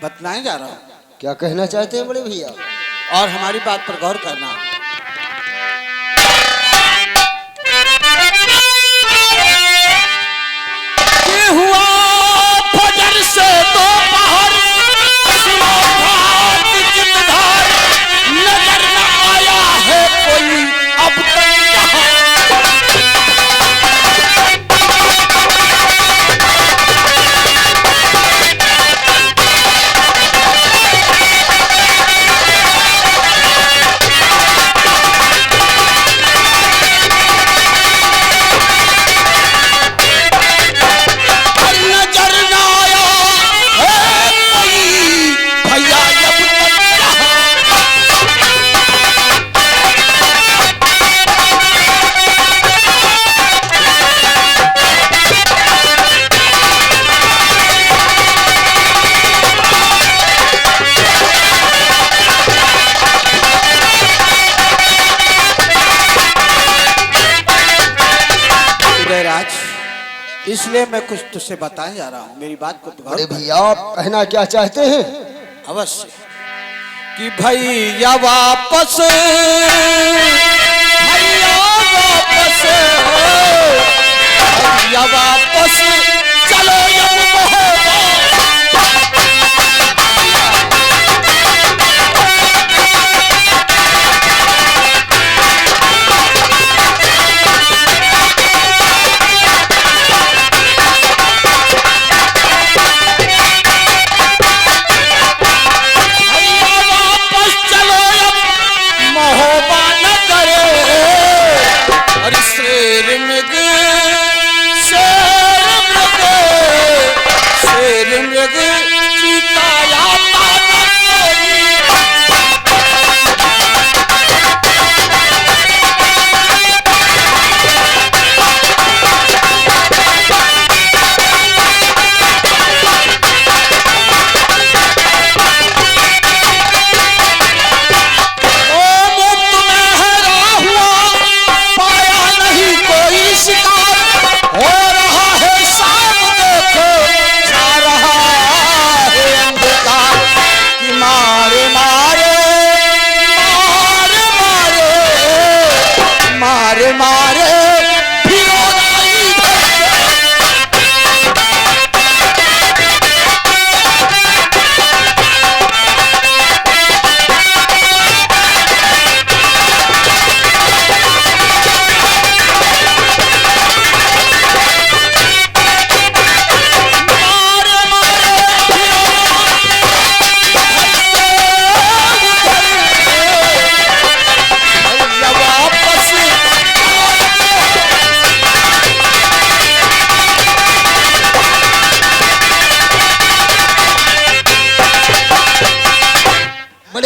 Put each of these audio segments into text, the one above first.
बतलाने जा रहा हूँ। क्या कहना चाहते हैं बड़े भैया? और हमारी बात पर गौर करना। ये हुआ फजर से दोपहर, नजर न आया है कोई अब तक यहाँ। इसलिए मैं कुछ तुझसे बताने जा रहा हूँ, मेरी बात को। अरे भैया आप कहना क्या चाहते हैं? अवश्य कि भैया वापस, भैया वापस चलो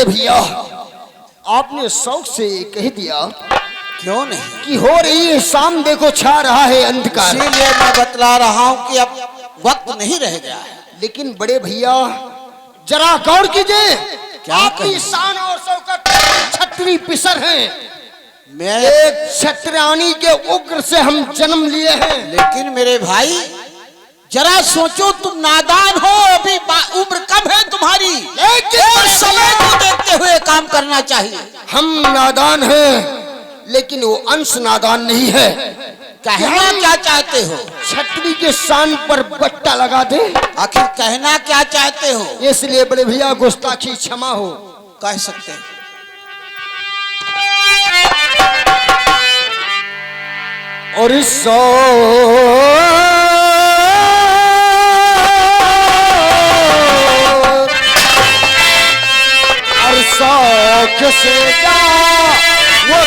भैया आपने शौक से कह दिया, क्यों नहीं कि हो रही है शाम, देखो छा रहा है अंधकार। इसीलिए मैं बतला रहा हूँ कि अब वक्त नहीं रह गया है। लेकिन बड़े भैया जरा गौर कीजिए, आपकी शान और शौकत छत्री पिसर हैं। मैं एक क्षत्रियानी के उग्र से हम जन्म लिए हैं। लेकिन मेरे भाई जरा सोचो, तुम नादान हो, अभी उम्र कम है तुम्हारी, लेकिन समय को देखते हुए काम करना चाहिए। हम नादान हैं, लेकिन वो अंश नादान नहीं है। कहना क्या चाहते हो? छतरी के शान पर बट्टा लगा दे। आखिर कहना क्या चाहते हो? इसलिए बड़े भैया गुस्ताखी क्षमा हो। कह सकते हैं। और इस शौक से जा वो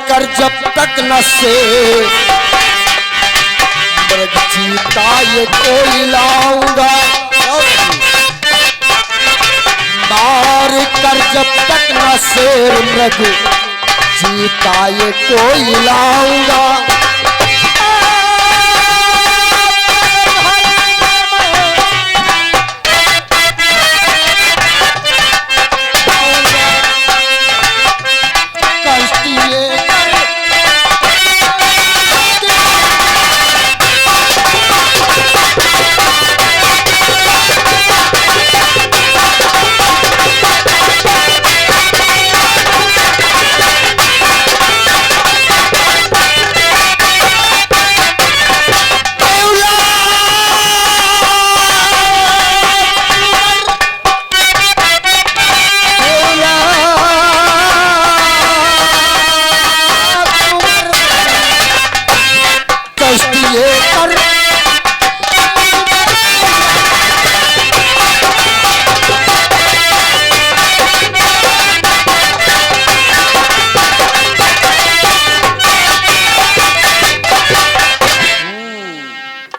कर जब तक न से मृग चीता ये कोई लाऊंगा, मार कर जब तक न शेर मृग चीता ये कोई लाऊंगा।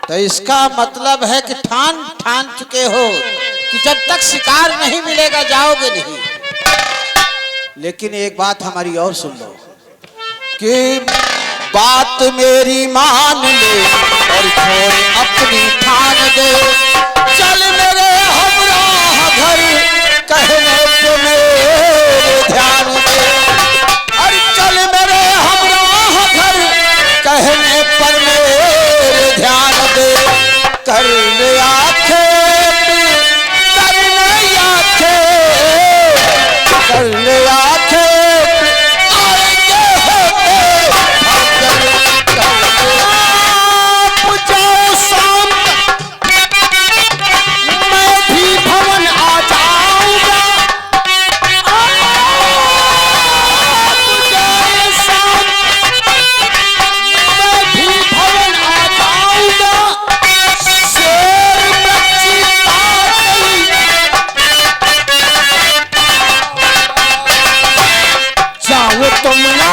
तो इसका मतलब है कि ठान चुके हो कि जब तक शिकार नहीं मिलेगा जाओगे नहीं। लेकिन एक बात हमारी और सुन लो कि बात मेरी मान ले और छोड़ अपनी ठान दे, चल मेरे हमराह घर कहने पे मेरे ध्यान दे, अरे चल मेरे हमराह घर कहने पर मेरे ध्यान दे, कर ले आंखें कर ले आंखें कर ले आंखें आएंगे होते आप जाओ शाम मैं भी भवन आ जाऊंगा, आप जाओ शाम मैं भी भवन आ जाऊंगा, शेर बच्ची जाओ तुम ना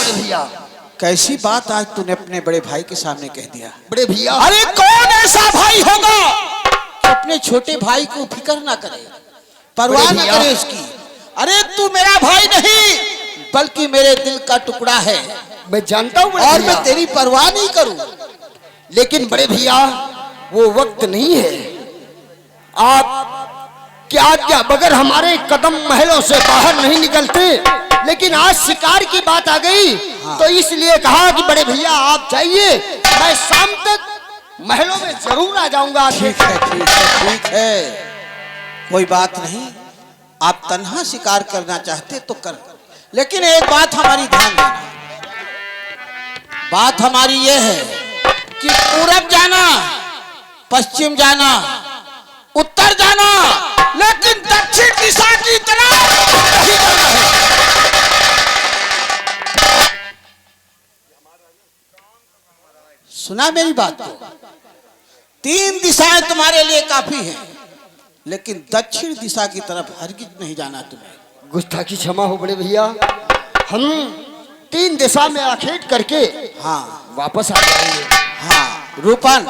भैया, कैसी बात आज तूने अपने बड़े भाई के सामने कह दिया। बड़े भैया, अरे कौन ऐसा भाई होगा कि अपने छोटे भाई को फिक्र ना करे, परवाह ना करे उसकी। अरे तू मेरा भाई नहीं बल्कि मेरे दिल का टुकड़ा है, मैं जानता हूँ और मैं तेरी परवाह नहीं करूं। लेकिन बड़े भैया वो वक्त नहीं है। आप क्या बगैर हमारे कदम महलों से बाहर नहीं निकलते, लेकिन आज शिकार की बात आ गई। हाँ। तो इसलिए कहा कि बड़े भैया आप जाइए, मैं शाम तक महलों में जरूर आ जाऊंगा। ठीक है ठीक है ठीक है, कोई बात नहीं। आप तन्हा शिकार करना चाहते तो कर, लेकिन एक बात हमारी ध्यान देना। बात हमारी ये है कि पूरब जाना, पश्चिम जाना, उत्तर जाना, लेकिन दक्षिण दिशा की तरफ नहीं जाना है। सुना मेरी बात को? 3 दिशाएं तुम्हारे लिए काफी हैं, लेकिन दक्षिण दिशा की तरफ हरगिज नहीं जाना तुम्हें। गुस्ताखी क्षमा हो बड़े भैया, हम 3 दिशा में आखेट करके हाँ वापस आ जाएंगे। हाँ रूपन,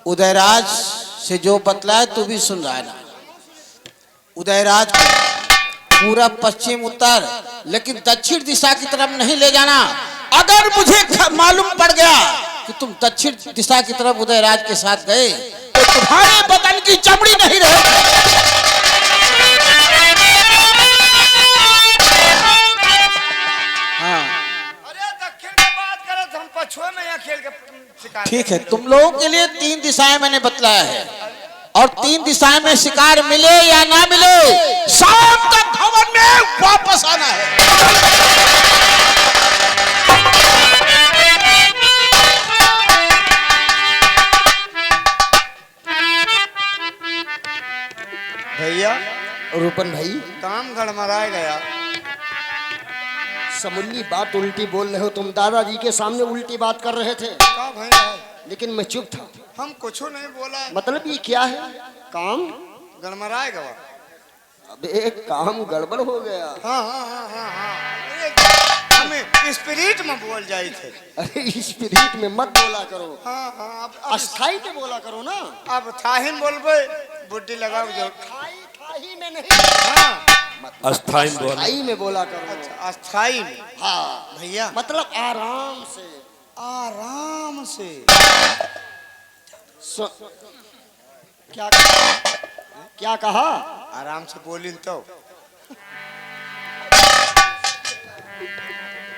उदयराज से जो बतलाए तू भी सुन रहा है ना। उदयराज को पूरा पश्चिम उत्तर, लेकिन दक्षिण दिशा की तरफ नहीं ले जाना। अगर मुझे मालूम पड़ गया कि तुम दक्षिण दिशा की तरफ उदयराज के साथ गए तो तुम्हारे बदन की चमड़ी नहीं रहेगी। ठीक है, तुम लोगों के लिए 3 दिशाएं मैंने बतलाया है, और 3 दिशाएं में शिकार मिले या ना मिले, शाम तक भवन में वापस आना है। भैया रूपन भाई, काम गड़मड़ा गया। समूली बात उल्टी बोल रहे हो तुम। दादाजी के सामने उल्टी बात कर रहे थे, का भैया लेकिन मैं चुप था। हम कुछ नहीं बोला, मतलब ये क्या है? काम गड़मड़ा गया। अब एक काम गड़बड़ हो गया। हाँ हाँ हाँ हाँ हाँ, अरे हमें स्पिरिट में बोल जाए थे। अरे स्पिरिट में मत बोला करो, हाँ हाँ, अब अस्थाई में बोला करो ना। अब थाहिन बोलबे बुड्ढी लगाओ जो। थाई में नहीं, हाँ अस्थाई बोला। अस्थाई में बोला करो। अच्छा, अस्थाई में। हाँ भैया मतलब आराम से। आराम से। क्या क्या कहा? आराम से बोली तो।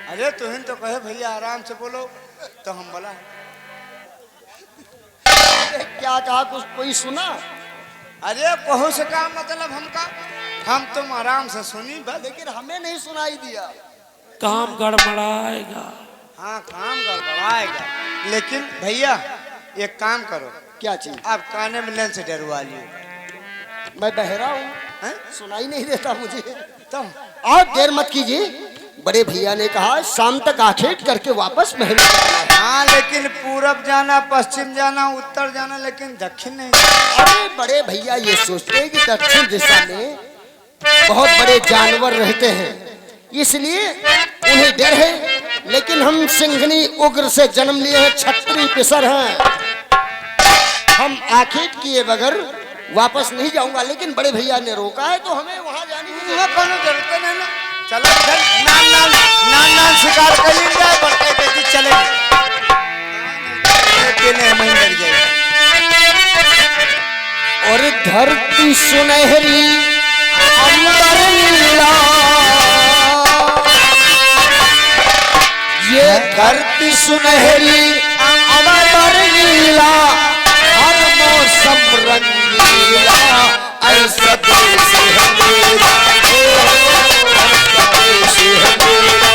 अरे तुहिन तो कहे भैया आराम से बोलो, तो हम बोला क्या कहा? कुछ कोई सुना? अरे कहू से का मतलब हमका, हम तुम आराम से सुनी बस। लेकिन हमें नहीं सुनाई दिया। काम गड़बड़ाएगा। हाँ काम गड़बड़ाएगा, लेकिन भैया एक काम करो, क्या चीज? आप काने में लेंस डरवा लियो। मैं बहरा हूँ, हैं? सुनाई नहीं देता मुझे। तुम आप देर मत कीजिए। बड़े भैया ने कहा शाम तक आखेट करके वापस महल में जाना है। हाँ, लेकिन पूरब जाना, पश्चिम जाना, उत्तर जाना, लेकिन दक्षिण नहीं। अरे बड़े भैया ये सोचते हैं कि दक्षिण दिशा में बहुत बड़े जानवर रहते हैं, इसलिए उन्हें डर है। लेकिन हम सिंघनी उग्र से जन्म लिए हैं, छत्री पिसर हैं। हम आखेट किए बगैर वापस नहीं जाऊंगा। लेकिन बड़े भैया ने रोका है, तो हमें वहां जाने की वहाँ कोनो जरूरत नहीं ना। चलो इधर नान शिकार कर ली जाए, बढ़ते कहती चले अकेले हम ही लग जाए। और धरती सुनहरी अंबर नीला, ये धरती सुनहरी अंबर नीला, हर मौसम रंगीला, ऐसा देश है मेरा, देश है मेरा,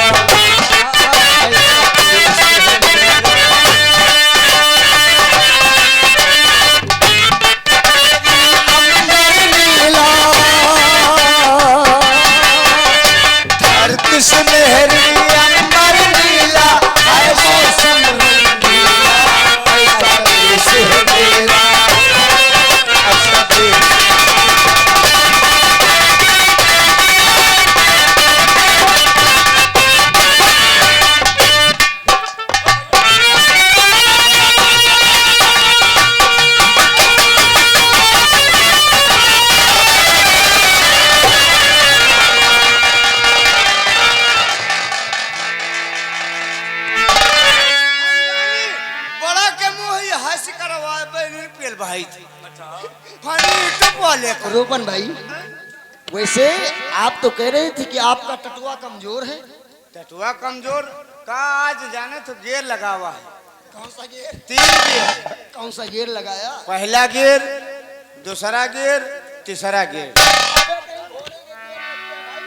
धरती सुनहरी अंबर नीला, हर मौसम रंगीला, ऐसा देश है मेरा, अच्छा देश। बड़ा के मुंह ही हंस करवा बहनी पेल भाई थी। पानी टप वाले को। रूपन भाई, वैसे आप तो कह रहे थे कि आपका टटुआ कमजोर है। टटुआ कमजोर का आज जाने तो गेर लगा हुआ है। कौन सा गियर? 3 गेर। कौन सा गियर लगाया? पहला गेर, दूसरा गेर, तीसरा गेर।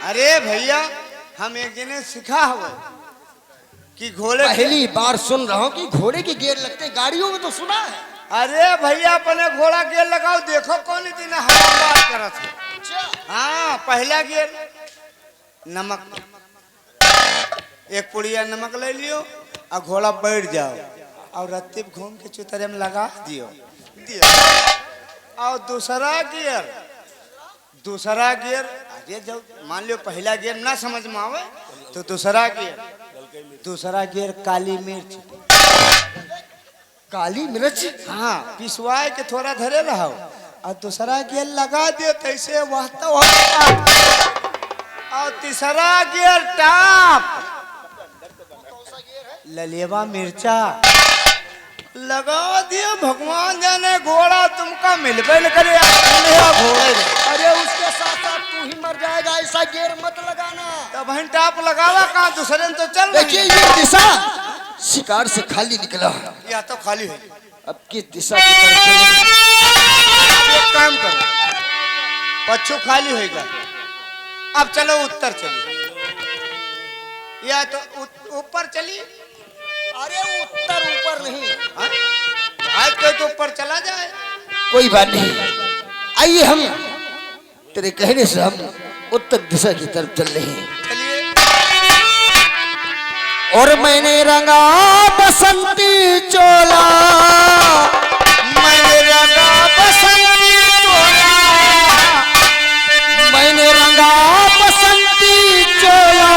अरे भैया हम एक जने सिखा हुआ कि घोड़े पहली बार सुन रहा हूँ कि घोड़े के गियर लगते हैं। गाड़ियों में तो सुना है। अरे भैया अपने घोड़ा गेर लगाओ, देखो कौन दिन हम बात करत है। हाँ, पहला गेर नमक, एक पुड़िया नमक ले लियो और घोड़ा बैठ जाओ और रत्ती घूम के चुतरे में लगा दियो। और दूसरा गियर आगे जब मान लो पहला गियर ना समझ में आवे तो दूसरा गियर काली मिर्च। काली मिर्च? हाँ, पिसवाए के थोड़ा धरे रहो और दूसरा गियर लगा दियो, तैसे वाहता और तीसरा गियर टाप ललेवा मिर्चा लगा दिया। भगवान जाने घोड़ा तुमका मिलबे न करे घोड़े। अरे उसके साथ साथ तू ही मर जाएगा, ऐसा गियर मत लगाना। तब हम टाप लगावा कहाँ, दूसरे ने तो चल रही। देखिए ये दिशा शिकार से खाली निकला। या तो खाली है। अब किस दिशा की तरफ चलें? एक काम करो, पच्छू खाली होगा, अब चलो उत्तर चलिए, या तो ऊपर चलिए। अरे उत्तर ऊपर नहीं, आज कोई तो ऊपर चला जाए। कोई बात नहीं, आइए हम तेरे कहने से हम उत्तर दिशा की तरफ चल रहे हैं। चलिए। और मैंने रंगा बसंती चोला, मैंने रंगा बसंती चोला, मैंने रंगा बसंती चोला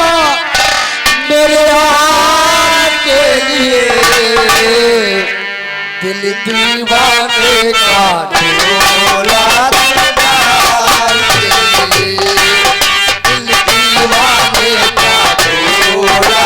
मेरे यार के लिए, दिल दीवाने का ढोला दिलदार के लिए, दिल दीवाने का ढोला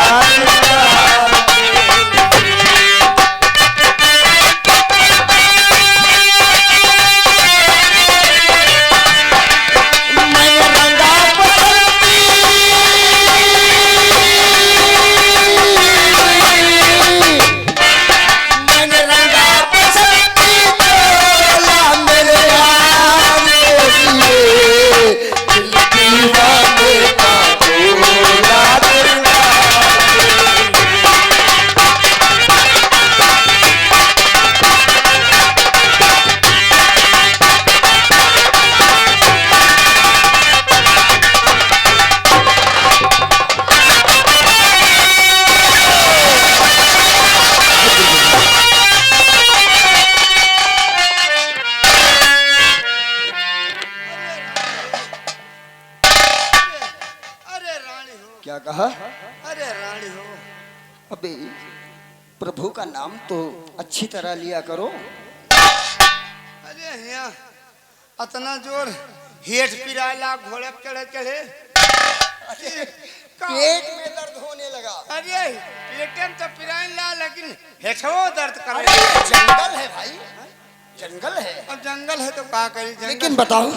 क्या कहा? अरे रानी हो। अबे प्रभु का नाम तो अच्छी तरह लिया करो। अरे यहाँ इतना जोर हेठ पिराला, घोड़े पे चढ़े चढ़े पेट में दर्द होने लगा। अरे पेटे में तो पिराने ला, लेकिन हेठो दर्द कर अरे जंगल है भाई, जंगल है। अब जंगल है तो क्या करी? लेकिन बताओ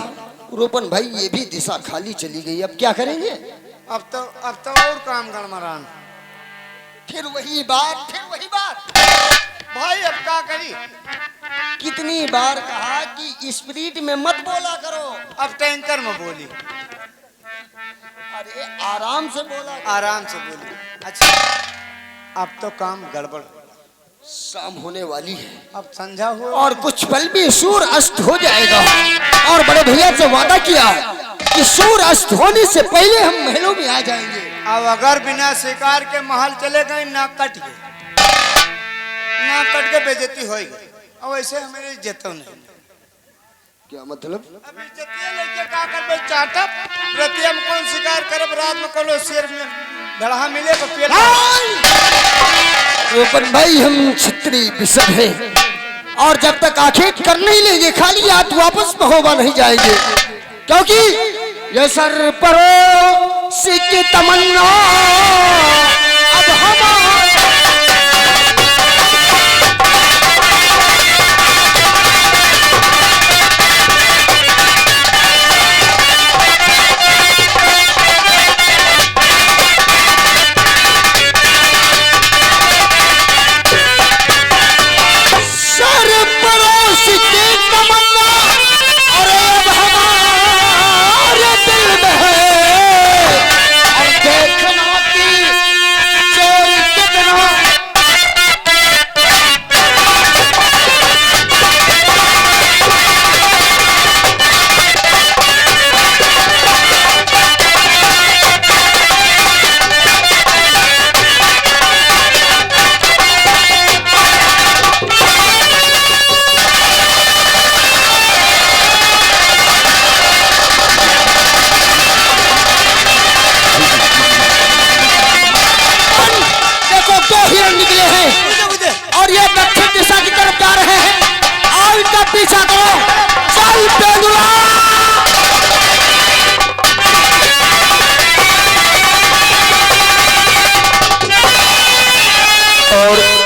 रोपन भाई, ये भी दिशा खाली चली गई, अब क्या करेंगे? अब तो और काम गड़मरान। फिर वही बात भाई अब क्या करी? कितनी बार कहा कि स्प्रीट में मत बोला करो। अब टैंकर में बोली। अरे आराम से बोला करो। आराम से बोली। अच्छा अब तो काम गड़बड़। शाम होने वाली है, अब संझा हुआ और कुछ पल में सूर्य अस्त हो जाएगा, और बड़े भैया से वादा किया कि सूर्य अस्त होने से पहले हम महलों में आ जाएंगे। अब अगर बिना शिकार के महल चले गए, ना कट के बेइज्जती हो गई। अब ऐसे हमारी इज्जत नहीं। क्या मतलब? अब इज्जत लेके का करबे? चाटब प्रति हम कौन शिकार करब? रात में कोनो शेर में धड़हा मिले तो पेट। रोपन भाई हम क्षत्रिय बिसर हैं, और जब तक आखेट कर नहीं लेंगे खाली हाथ वापस महोबा नहीं जाएंगे, क्योंकि ये सर परो सिक तमन्ना अब हमारा।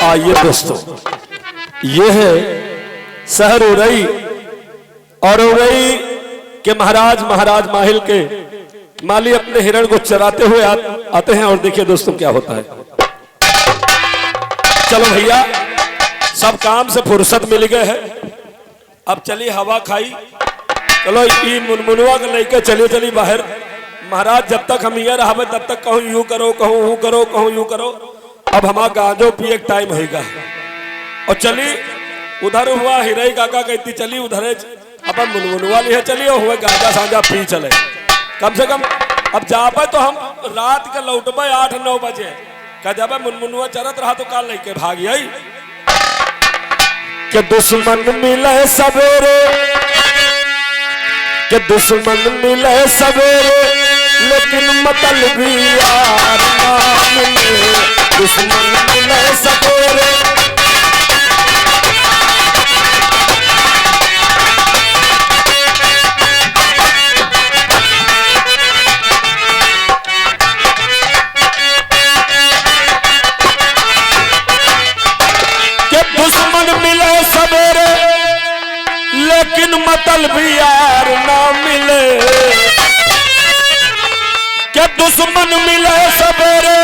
आइए दोस्तों, ये है शहर उरई, और उरई के महाराज माहिल के माली अपने हिरण को चराते हुए आते हैं, और देखिए दोस्तों क्या होता है। चलो भैया, सब काम से फुर्सत मिल गए है, अब चली हवा खाई। चलो ई मुनमुनवा के लेके चलिए चली बाहर। महाराज जब तक हम ये रहा तब तक कहूँ यूं करो, कहूँ यूं करो, कहूँ यूं करो। अब हमारा गांजो पिए टाइम होगा और चली उधर हुआ हिरई काका कहती चली उधर अपन मुनमुनवा लिए चलिए हुए गांजा साझा पी चले कम से कम। अब जाबे तो हम रात के लौटबे 8-9 बजे कह जब मुनमुनवा चरत रहा तो काल लेके भाग आई के दुश्मन मिले सवेरे, के दुश्मन मिले सवेरे लेकिन मतलबी यार ना मिले। दुश्मन मिले सवेरे सवेरे लेकिन मतलबी यार ना मिले। के दुश्मन मिले सवेरे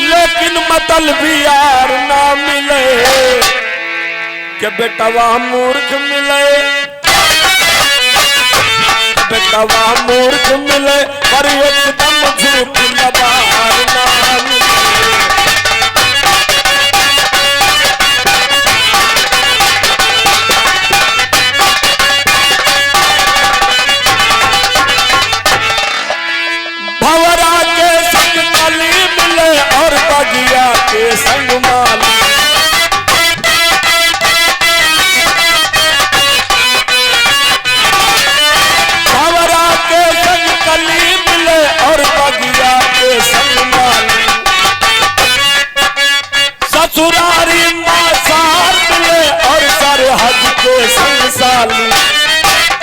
लेकिन मतलबी यार ना मिले। के बेटवा मूर्ख मिले, बेटवा मूर्ख मिले पर एकदम झूठ लबार ना मिले। और बगिया के संग माली, भंवरा के संग कली मिले और बगिया के संग माली। ससुरारी मासार मिले और सरहद के संग साली।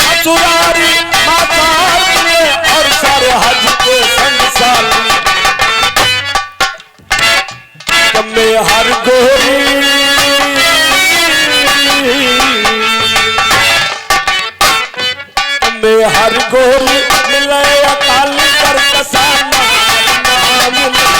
ससुरारी मासार मिले और सरहद के संग साली। में हर गोरी में हर गोरी मिले अकाल कर कसाना ना मिले।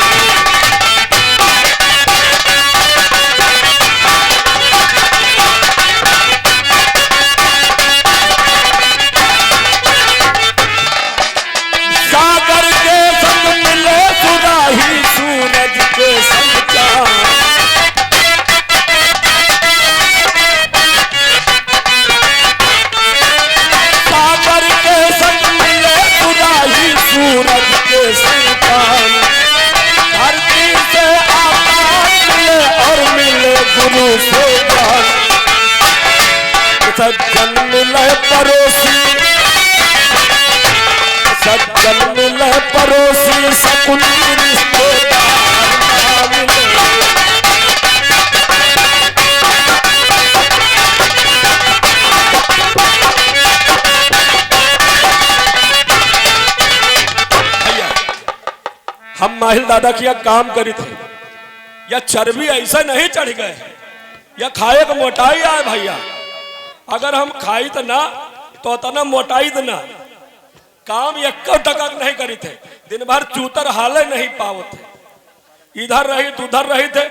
सागर के संग मिले सुराही सूरज के संग सूरज के संतान। धरती से आकाश मिले और मिले गुरु से ज्ञान। सज्जन मिले पड़ोसी, सज्जन मिले पड़ोसी सकुनी रिश्तेदार ना मिले। हम माहिल दादा किया काम करी थे या चर्बी ऐसा नहीं चढ़ गए या खाए को मोटाई आए भैया। अगर हम खाई तो ना तो इतना मोटाई तो ना काम 1 टका नहीं करी थे। दिन भर चूतर हाले नहीं पावत थे, इधर रही तो उधर रही थे,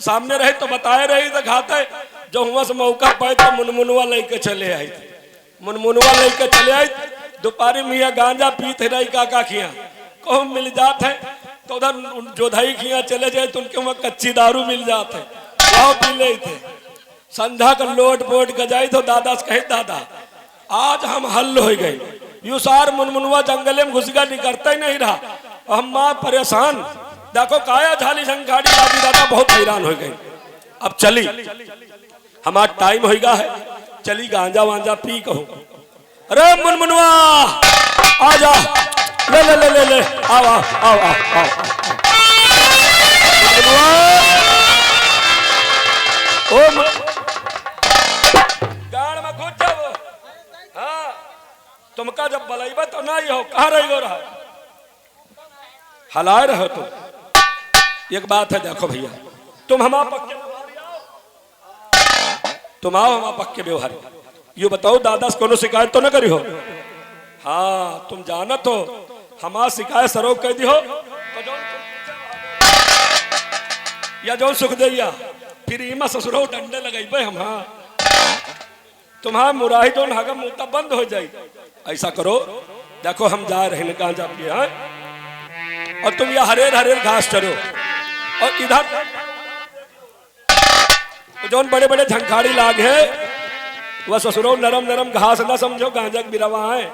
सामने रही तो बताए रही तो खाते। जो हुआ से मौका पाए तो मुनमुनवा लेके चले आई थे, मुनमुनवा लेके चले आई। दोपहरी मियाँ गांजा पीते रही काका खिया कहूँ मिल जात है तो उधर जोधाई खिया चले जाए तो उनके वहाँ कच्ची दारू मिल जाते वो पी ले थे। संध्या का लोट बोट गजाई तो दादा से कहे दादा आज हम हल हो गए। यू सार मुनमुनवा जंगले में घुस गया, निकलता ही नहीं रहा। हम माँ परेशान, देखो काया झाली झंखाड़ी दादी दादा बहुत हैरान हो गए। अब चली हमारा टाइम होगा है, चली गांजा वांजा पी कहूँ। अरे मुनमुनवा आजा, ले ले ले ले ले आओ आओ आओ आओ आओ। ओ गाड़ में घुस जाओ। हाँ तुमका जब बलैबा तो नहीं हो, कहाँ रही हो रहा हलाए रहो तुम। एक बात है देखो भैया, तुम हमारा पक्के तुम आओ हमारा पक्के व्यवहार। ये बताओ दादा से कोनो शिकायत तो न करी हो? हाँ तुम जाना तो हमारा शिकायत सरोग कर दी हो तो या जो सुख दैया फिर इमा ससुरो डंडे लगेबे हम। हाँ तुम्हारा मुराही जो नागा मुंह बंद हो जाए। ऐसा करो, देखो हम जा रहे हैं गांजा पिए हैं और तुम यहाँ हरेर हरेर घास चरो और इधर जो बड़े बड़े झंखाड़ी लाग है वह ससुरो नरम नरम घास ना समझो गांजा बिरवा है।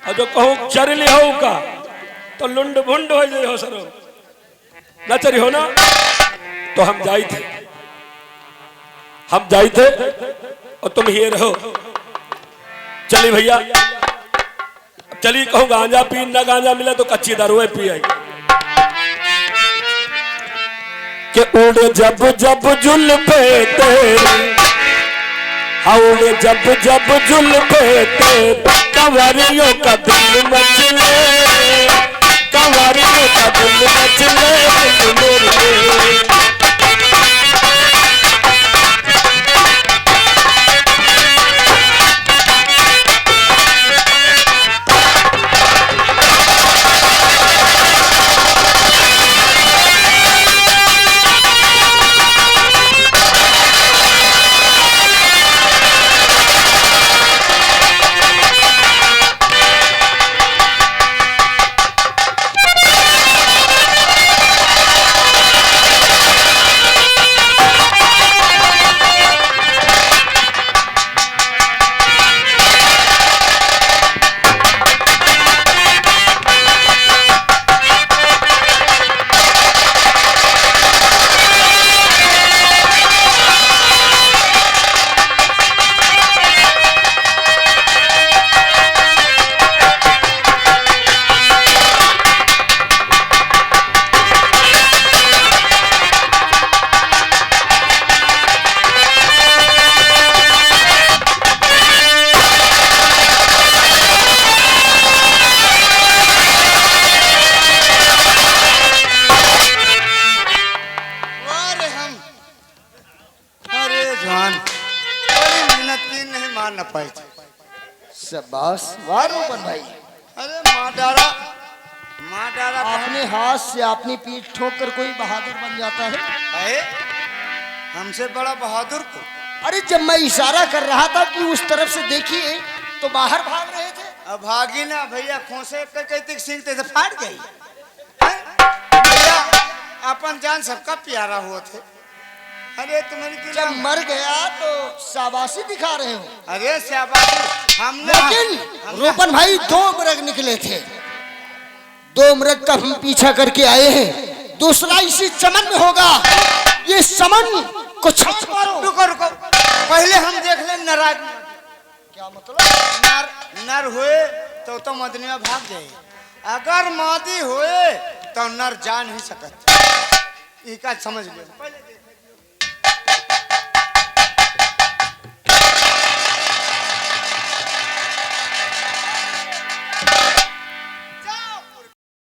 और जो कहूँ चर ली हो का तो लुंड भुंड हो जाए हो सरो न चरी हो ना। तो हम जाई थे और तुम ही रहो। चली भैया चली, कहूँ गांजा पी, ना गांजा मिला तो कच्ची दारू पी आई। कि उड़ जब जब जुल्फे तेरी, उड़ जब जब जुल्फे तेरी, कंवरियों का दिल मचले, कंवरियों का दिल मचले मेरे। न पाए। शाबाश, वाह रोपन भाई। अरे माँ डारा अपने हाथ से अपनी पीठ ठोक कर कोई बहादुर बन जाता है। अरे हमसे बड़ा बहादुर को। अरे जब मैं इशारा कर रहा था कि उस तरफ से देखिए तो बाहर भाग रहे थे। अब भागी ना भैया, खोसे कहते सीखते थे फाड़ गई। भैया अपन जान सबका प्यारा हुआ थे। अरे तुम्हारी जब मर गया तो शाबाशी दिखा रहे हो। अरे शाबाशी हमने, लेकिन रोपन भाई 2 मृग निकले थे, 2 मृग का हम पीछा करके आए हैं। दूसरा इसी चमन में होगा। ये चमन को छाप मारो। रुको रुको, पहले हम देख ले नाराज। क्या मतलब? नर हुए तो मदनिया भाग जाए, अगर मादी हुए तो नर जा नहीं सकता। ये का समझ लो।